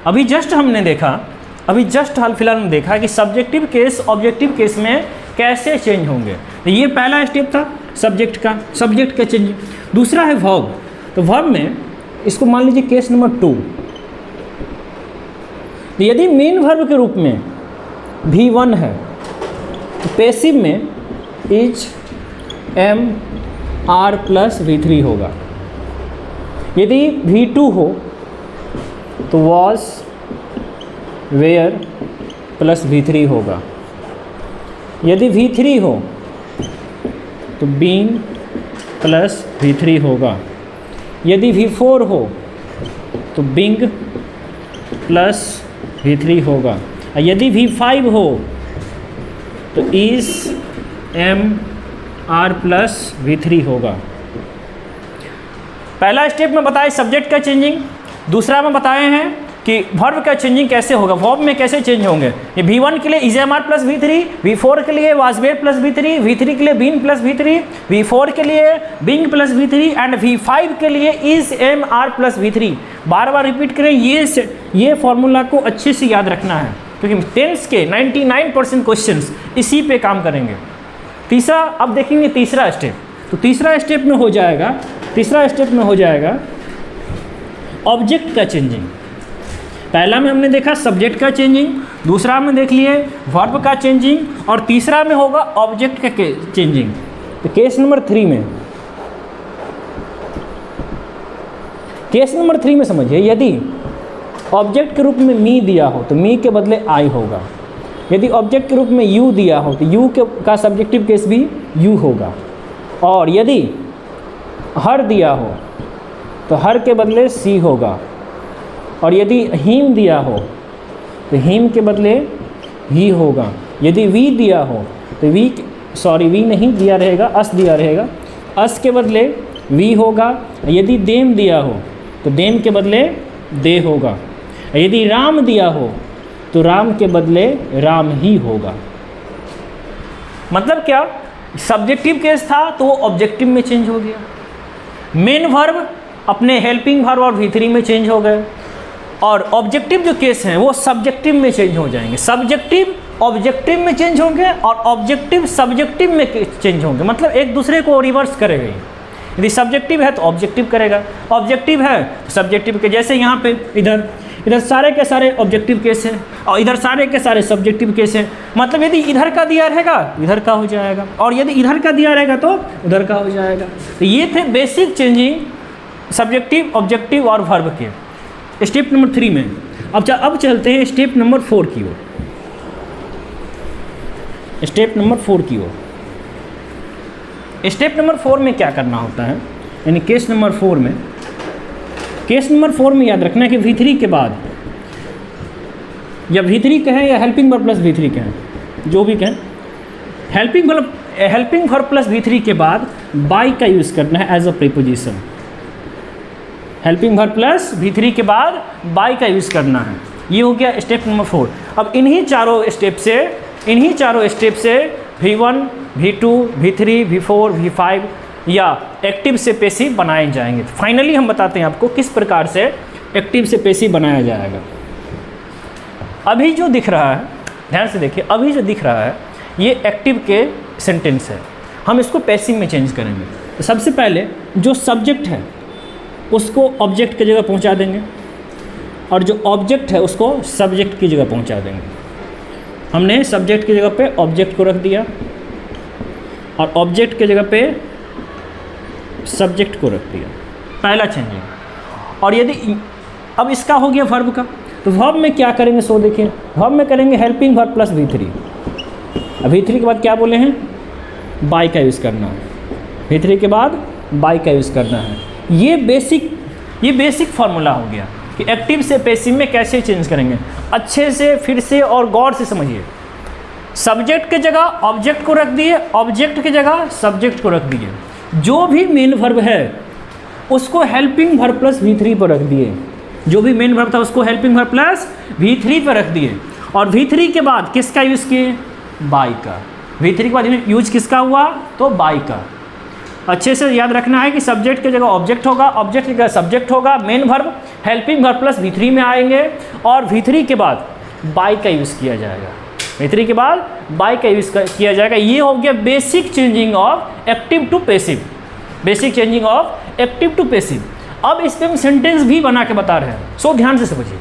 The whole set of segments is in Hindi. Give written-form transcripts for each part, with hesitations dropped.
अभी जस्ट हाल फिलहाल में देखा कि सब्जेक्टिव केस ऑब्जेक्टिव केस में कैसे चेंज होंगे। तो ये पहला स्टेप था सब्जेक्ट का चेंजिंग। दूसरा है वर्ब। तो वर्ब में इसको मान लीजिए केस नंबर 2। तो यदि मेन वर्ब के रूप में V1 है तो पैसिव में is am are plus V3 होगा। यदि V2 हो तो वॉज वेयर प्लस V3 होगा। यदि V3 हो तो बीन प्लस V3 होगा। यदि V4 हो तो बिंग प्लस V3 होगा। यदि V5 हो तो is am are plus V3 होगा। पहला स्टेप में बताए सब्जेक्ट का चेंजिंग, दूसरा में बताए हैं कि वर्ब का चेंजिंग कैसे होगा, वर्ब में कैसे चेंज होंगे। ये V1 के लिए is am are plus V3, V4 के लिए was where plus V3, V3 के लिए बीन प्लस V3, V4 के लिए Bing plus V3 and V5 के लिए is am are plus V3। बार बार रिपीट करें, ये फॉर्मूला को अच्छे से याद रखना है क्योंकि टेंस के 99% क्वेश्चंस इसी पे काम करेंगे। तीसरा, अब देखेंगे तीसरा स्टेप। तो तीसरा स्टेप में हो जाएगा ऑब्जेक्ट का चेंजिंग। पहला में हमने देखा सब्जेक्ट का चेंजिंग, दूसरा में देख लिए वर्ब का चेंजिंग और तीसरा में होगा ऑब्जेक्ट का चेंजिंग। तो केस नंबर 3 में समझिए, यदि ऑब्जेक्ट के रूप में मी दिया हो तो मी के बदले आई होगा। यदि ऑब्जेक्ट के रूप में यू दिया हो तो यू का सब्जेक्टिव केस भी यू होगा। और यदि हर दिया हो तो हर के बदले सी होगा। और यदि हिम दिया हो तो हिम के बदले ही होगा। यदि वी दिया हो तो वी नहीं दिया रहेगा, अस दिया रहेगा, अस के बदले वी होगा। यदि देम दिया हो तो देम के बदले दे होगा। यदि राम दिया हो तो राम के बदले राम ही होगा। मतलब क्या, सब्जेक्टिव केस था तो वो ऑब्जेक्टिव में चेंज हो गया। मेन वर्ब अपने हेल्पिंग वर्ब और V3 में चेंज हो गए और ऑब्जेक्टिव जो केस हैं वो सब्जेक्टिव में चेंज हो जाएंगे। सब्जेक्टिव ऑब्जेक्टिव में चेंज होंगे और ऑब्जेक्टिव सब्जेक्टिव में चेंज होंगे, मतलब एक दूसरे को रिवर्स करेगा। यदि सब्जेक्टिव है तो ऑब्जेक्टिव करेगा, ऑब्जेक्टिव है तो सब्जेक्टिव के। जैसे यहाँ पे इधर सारे के सारे ऑब्जेक्टिव केस हैं और इधर सारे के सारे सब्जेक्टिव केस हैं। मतलब यदि इधर का दिया रहेगा इधर का हो जाएगा और यदि इधर का दिया रहेगा तो उधर का हो जाएगा। तो ये थे बेसिक चेंजिंग सब्जेक्टिव, ऑब्जेक्टिव और वर्ब के स्टेप नंबर 3 में। अब चलते हैं स्टेप नंबर 4 की ओर। स्टेप नंबर 4 में क्या करना होता है, यानी केस नंबर 4 में याद रखना है कि V3 के बाद या V3 कहें या हेल्पिंग वर्ब प्लस V3 कहें, जो भी कहें, हेल्पिंग वर्ब प्लस V3 के बाद बाय का यूज़ करना है as a preposition. Helping verb plus V3 के बाद बाय का यूज़ करना है। ये हो गया स्टेप नंबर 4। अब इन्हीं चारों स्टेप से V1, V2, V3, V4, V5 या एक्टिव से पैसिव बनाए जाएंगे। तो फाइनली हम बताते हैं आपको किस प्रकार से एक्टिव से पैसिव बनाया जाएगा। अभी जो दिख रहा है, ध्यान से देखिए, अभी जो दिख रहा है ये एक्टिव के सेंटेंस है। हम इसको पैसिव में चेंज करेंगे। तो सबसे पहले जो सब्जेक्ट है उसको ऑब्जेक्ट की जगह पहुंचा देंगे और जो ऑब्जेक्ट है उसको सब्जेक्ट की जगह पहुंचा देंगे। हमने सब्जेक्ट की जगह पे ऑब्जेक्ट को रख दिया और ऑब्जेक्ट की जगह पे सब्जेक्ट को रख दिया, पहला चेंजिंग। और यदि अब इसका हो गया वर्ब का, तो वर्ब में क्या करेंगे, सो देखिए, वर्ब में करेंगे हेल्पिंग वर्ब प्लस V3। अब V3 के बाद क्या बोले हैं, बाय का यूज़ करना है। V3 के बाद बाय का यूज़ करना है। ये बेसिक फार्मूला हो गया कि एक्टिव से पैसिव में कैसे चेंज करेंगे। अच्छे से फिर से और गौर से समझिए। सब्जेक्ट की जगह ऑब्जेक्ट को रख दिए, ऑब्जेक्ट की जगह सब्जेक्ट को रख दिए। जो भी मेन वर्ब है उसको हेल्पिंग वर्ब प्लस V3 पर रख दिए। जो भी मेन वर्ब था उसको हेल्पिंग वर्ब प्लस V3 पर रख दिए और V3 के बाद किसका यूज़ किए, बाय का। V3 के बाद यूज किसका हुआ, तो बाय का। अच्छे से याद रखना है कि सब्जेक्ट की जगह ऑब्जेक्ट होगा, ऑब्जेक्ट की जगह सब्जेक्ट होगा, main verb, helping verb plus V3 में आएंगे और V3 के बाद बाय का यूज़ किया जाएगा। V3 के बाद बाय का यूज़ किया जाएगा। ये हो गया basic changing of active to passive, basic changing of active to passive. अब इस पे हम सेंटेंस भी बना के बता रहे हैं, सो ध्यान से समझिए।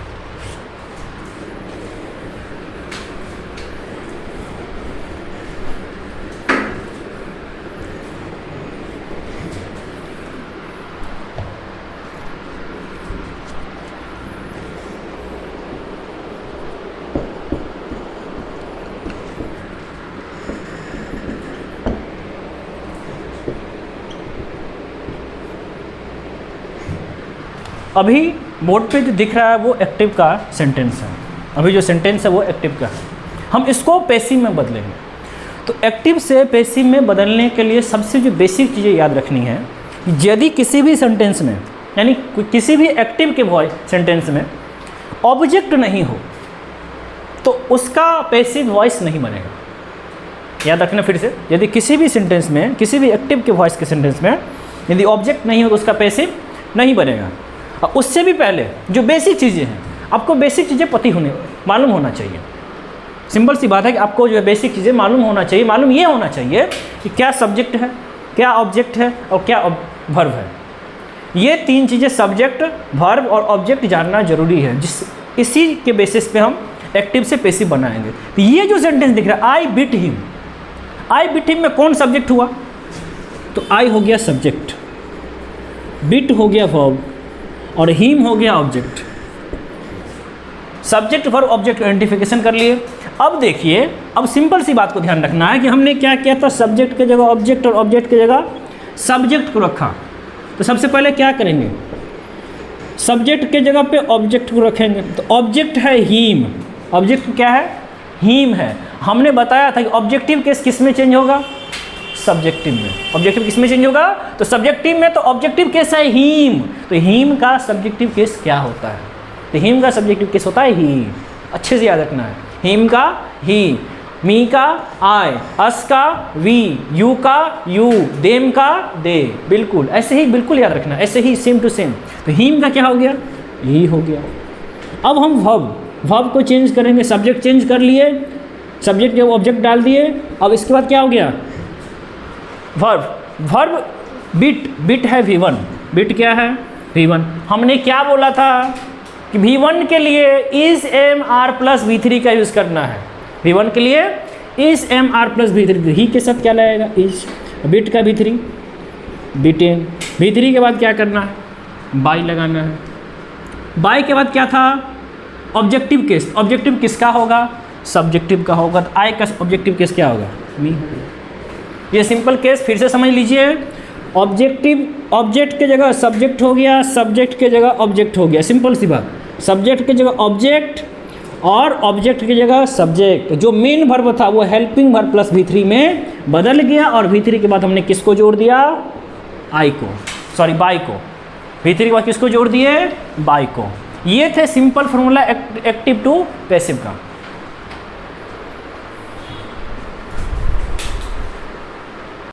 अभी बोर्ड पे जो दिख रहा है वो एक्टिव का सेंटेंस है, अभी जो सेंटेंस है वो एक्टिव का है। हम इसको पैसिव में बदलेंगे। तो एक्टिव से पैसिव में बदलने के लिए सबसे जो बेसिक चीज़ें याद रखनी है, यदि किसी भी सेंटेंस में, यानी किसी भी एक्टिव के वॉइस सेंटेंस में ऑब्जेक्ट नहीं हो तो उसका पैसिव वॉइस नहीं बनेगा। याद रखना फिर से, यदि किसी भी सेंटेंस में, किसी भी एक्टिव के वॉइस के सेंटेंस में यदि ऑब्जेक्ट नहीं हो तो उसका पैसिव नहीं बनेगा। और उससे भी पहले जो बेसिक चीज़ें हैं, आपको बेसिक चीज़ें मालूम होना चाहिए। सिंपल सी बात है कि आपको जो है बेसिक चीज़ें मालूम होना चाहिए। मालूम ये होना चाहिए कि क्या सब्जेक्ट है, क्या ऑब्जेक्ट है और क्या वर्ब है। ये तीन चीज़ें सब्जेक्ट, वर्ब और ऑब्जेक्ट जानना जरूरी है, इसी के बेसिस पे हम एक्टिव से पैसिव बनाएंगे। तो ये जो सेंटेंस दिख रहा है, I beat him, I beat him में कौन सब्जेक्ट हुआ? तो आई हो गया सब्जेक्ट, बीट हो गया वर्ब और हिम हो गया object. Subject verb object identification कर लिए। अब देखिए, अब सिंपल सी बात को ध्यान रखना है कि हमने क्या किया था, सब्जेक्ट की जगह ऑब्जेक्ट और ऑब्जेक्ट की जगह सब्जेक्ट को रखा। तो सबसे पहले क्या करेंगे, सब्जेक्ट के जगह पे ऑब्जेक्ट को रखेंगे। तो ऑब्जेक्ट है हिम, ऑब्जेक्ट क्या है, हिम है। हमने बताया था कि ऑब्जेक्टिव केस किस में चेंज होगा, सब्जेक्टिव में। ऑब्जेक्टिव किस में चेंज होगा, तो सब्जेक्टिव में। तो ऑब्जेक्टिव केस है हिम, तो हिम का सब्जेक्टिव केस क्या होता है, तो हिम का सब्जेक्टिव केस होता है ही। अच्छे से याद रखना है, हिम का ही, मी का आई, अस का वी, यू का यू, देम का दे। बिल्कुल ऐसे ही, बिल्कुल याद रखना, ऐसे ही सेम टू सेम। तो हिम का क्या हो गया, ही हो गया। अब हम वर्ब को चेंज करेंगे, सब्जेक्ट चेंज कर लिए, सब्जेक्ट के ऑब्जेक्ट डाल दिए। अब इसके बाद क्या हो गया, वर्ब बिट है V1, बिट क्या है V1। हमने क्या बोला था कि V1 के लिए is am are plus V3 का यूज़ करना है। V1 के लिए is am are plus V3, ही के साथ क्या लगेगा, इज, बिट का V3, बिटेन। V3 के बाद क्या करना है, बाय लगाना है। बाय के बाद क्या था, ऑब्जेक्टिव केस। ऑब्जेक्टिव किसका होगा, सब्जेक्टिव का होगा। तो आई का ऑब्जेक्टिव केस क्या होगा, मी। ये सिंपल केस फिर से समझ लीजिए। ऑब्जेक्टिव, ऑब्जेक्ट के जगह सब्जेक्ट हो गया, सब्जेक्ट के जगह ऑब्जेक्ट हो गया। सिंपल सी बात, सब्जेक्ट के जगह ऑब्जेक्ट और ऑब्जेक्ट की जगह सब्जेक्ट। जो मेन वर्ब था वो हेल्पिंग वर्ब प्लस V3 में बदल गया और V3 के बाद हमने किसको जोड़ दिया, आई को, सॉरी बाय को। V3 के बाद किसको जोड़ दिए, बाय को। ये थे simple formula active to passive का।